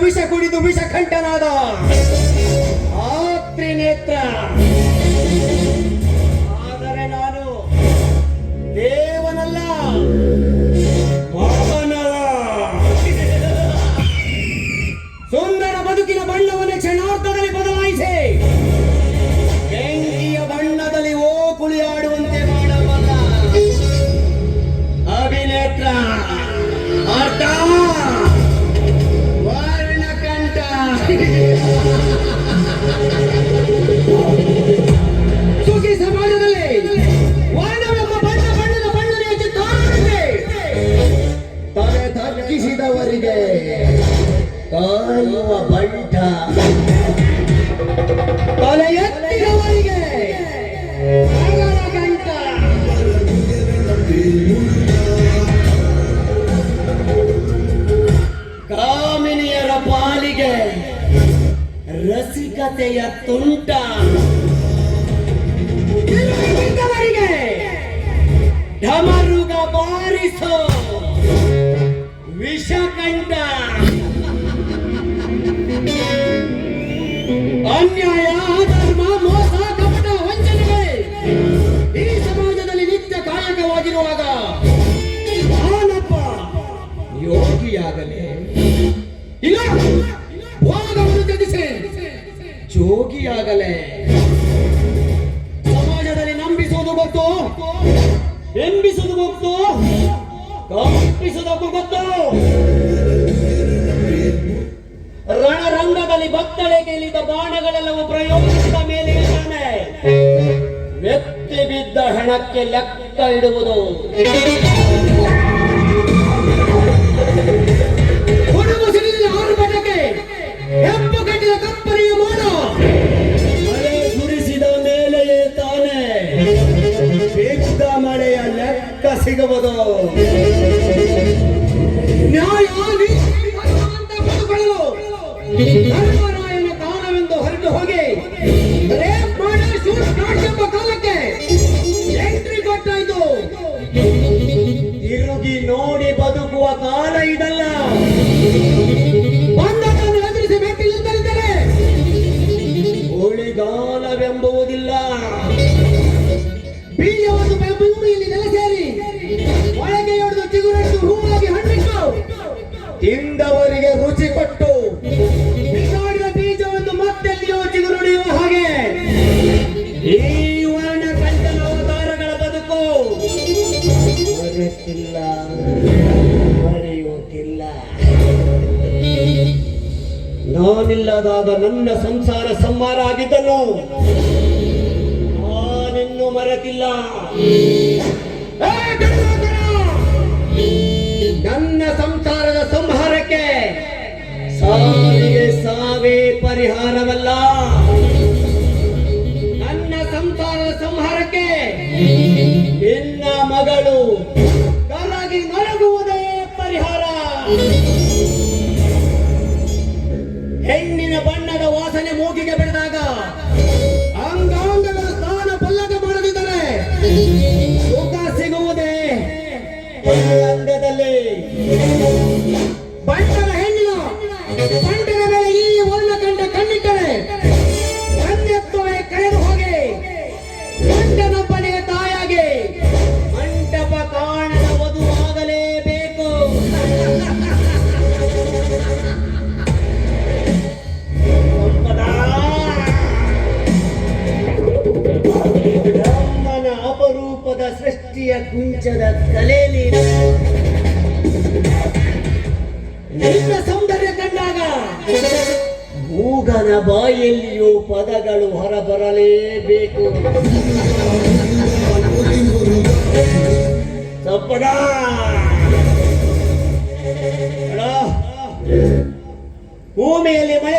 ವಿಷ ಕುಡಿದು ವಿಷಕಂಠನಾದ ಆ ತ್ರಿನೇತ್ರ. ಆದರೆ ನಾನು ದೇವನಲ್ಲ, ಮಾನವ. ಸುಂದರ ಬದುಕಿನ ಬಣ್ಣವನ್ನು ಕ್ಷಣಾರ್ಧದಲ್ಲಿ ಬದಲಾಯಿಸಿ ಬೆಂಕಿಯ ಬಣ್ಣದಲ್ಲಿ ಕುಳಿಯಾಡುವಂತೆ ಮಾಡಬಲ್ಲ ಅಭಿನೇತ್ರ, ಅರ್ಥ ವರ್ಣಕಂಠ. ಸುಖಿ ಸಮಾಜದಲ್ಲಿ ವರ್ಣವೆಂಬ ಬಣ್ಣದ ಹೆಚ್ಚು ತಾರದೆ ತಲೆ ತಗ್ಗಿಸಿದವರಿಗೆ ಕಾಯುವ ಬಂಟ, ತಲೆ ಎತ್ತಿದವರಿಗೆ ಕಂಠ. ಕಾಮಿನಿಯರ ಪಾಲಿಗೆ ರಸಿಕತೆಯ ತುಂಟ, ತಿರುಗಿದವರಿಗೆ ಢಮರುಗ ಬಾರಿಸೋ ವಿಷಕಂಠ. ಅನ್ಯಾಯ, ಧರ್ಮ, ಮೋಸ, ಕಪಟ, ವಂಚನೆಗೆ ಈ ಸಮಾಜದಲ್ಲಿ ನಿತ್ಯ ಕಾಯಕವಾಗಿರುವಾಗ ನಾನಪ್ಪ ಯೋಗಿಯಾಗಲೇ ಇಲ್ಲ, ಭೋಗವನ್ನು ತ್ಯಜಿಸಿ ಜೋಗಿಯಾಗಲೇ. ಸಮಾಜದಲ್ಲಿ ನಂಬಿಸುವುದು ಗೊತ್ತು, ಎಂಬಿಸುವುದು ಗೊತ್ತು, ಕಂಪಿಸುವುದಕ್ಕೂ ಗೊತ್ತು. ರಣರಂಗದಲ್ಲಿ ಭಕ್ತಳಿಗೆ ಇಳಿದ ಬಾಣಗಳೆಲ್ಲವೂ ಪ್ರಯೋಗಿಸಿದ ಮೇಲೆ ಇದ್ದಾನೆ. ವ್ಯಕ್ತಿ ಬಿದ್ದ ಹಣಕ್ಕೆ ಲೆಕ್ಕ ಇಡುವುದು. ಹುಡುಗು ಸಿಡಿದ ಆರ್ಭಟಕ್ಕೆ ಹೆಪ್ಪು ಕಟ್ಟಿದ ಕಪ್ಪನೆಯ ಮೋಡ ಮಳೆ ಸುರಿಸಿದ ಮೇಲೆಯೇ ತಾನೆ ಬಿದ್ದ ಮಳೆಯ ಲೆಕ್ಕ ಸಿಗುವುದು. ನ್ಯಾಯ ಧರ್ಮರಾಯನ ಕಾಲವೆಂದು ಹೊರಟು ಹೋಗಿ ರೇಪ್ ಮಾಡಿ ಎಂಬ ಕಾಲಕ್ಕೆ ಎಂಟ್ರಿ ಕೊಟ್ಟಾಯ್ತು. ತಿರುಗಿ ನೋಡಿ ಬದುಕುವ ಕಾಲ ಇದಲ್ಲ. ಬಂದನ್ನು ಎದುರಿಸಿ ಮೆಟ್ಟಿಲಿದ್ದರೆ ಉಳಿಗಾಲವೆಂಬುವುದಿಲ್ಲ. ಬೀಜವನ್ನು ಭೂಮಿಯಲ್ಲಿ ನೆಲೆಸೇರಿ ಒಳಗೆ ಹೊಡೆದು ಚಿಗುರಟ್ಟು ಹೂವಾಗಿ ಹಣ್ಣಿಟ್ಟು ತಿಂದವರಿಗೆ ರುಚಿ ಕೊಟ್ಟು ಬಿಸಾಡಿದ ಬೀಜವನ್ನು ಮತ್ತೆಲ್ಲಿಯೋ ಚಿಗುರುಳಿಯುವ ಹಾಗೆ ಈ ವರ್ಣಕಂಠನ ಅವತಾರಗಳ ಬದುಕು ಮರೆತಿಲ್ಲ, ಮರೆಯುತ್ತಿಲ್ಲ. ನಾನಿಲ್ಲದಾದ ನನ್ನ ಸಂಸಾರ ಸಂಹಾರ ಆಗಿದ್ದನು ನಾನಿನ್ನೂ ಮರೆತಿಲ್ಲ. ನನ್ನ ಸಂಸಾರದ ಸಂಹಾರಕ್ಕೆ ಸಾವಿಗೆ ಸಾವೇ ಪರಿಹಾರವಲ್ಲ. ನನ್ನ ಸಂಸಾರದ ಸಂಹಾರಕ್ಕೆ ನಿನ್ನ ಮಗಳು ಕರಗಿ ನರಗುವುದೇ ಪರಿಹಾರ. ಹೆಣ್ಣಿನ ಬಣ್ಣದ ವಾಸನೆ ಮೂಗಿಗೆ ಬೆಳೆದಾಗ ಅಂಗಾಂಗಗಳ ಸ್ಥಾನ ಪಲ್ಲಟ ಮಾಡದಿದ್ದರೆ ಸುಖ ಸಿಗುವುದೇ ಅಂಗದಲ್ಲಿ. ಬಣ್ಣದ ಹೆಣ್ಣಿನ ಬಂಟನ ಮೇಲೆ ಈ ವರ್ಣಕಂಠ ಕಣ್ಣಿಟ್ಟರೆ ಕನ್ಯತ್ವವೇ ಕಳೆದು ಹೋಗಿ ಗಂಡನೊಬ್ಬನಿಗೆ ತಾಯಾಗಿ ಮಂಟಪ ಕಾಣದ ವಧುವಾಗಲೇಬೇಕು. ಬ್ರಹ್ಮನ ಅಪರೂಪದ ಸೃಷ್ಟಿಯ ಕುಂಚದ ಕಲೆ ನೀನು. ನಿನ್ನ ಸೌಂದರ್ಯ ಕಂಡಾಗ ಮೂಗನ ಬಾಯಿಯಲ್ಲಿಯೂ ಪದಗಳು ಹೊರಬರಲೇಬೇಕು. ಸಪ್ಪಡ ಭೂಮಿಯಲ್ಲಿ ಮಳೆ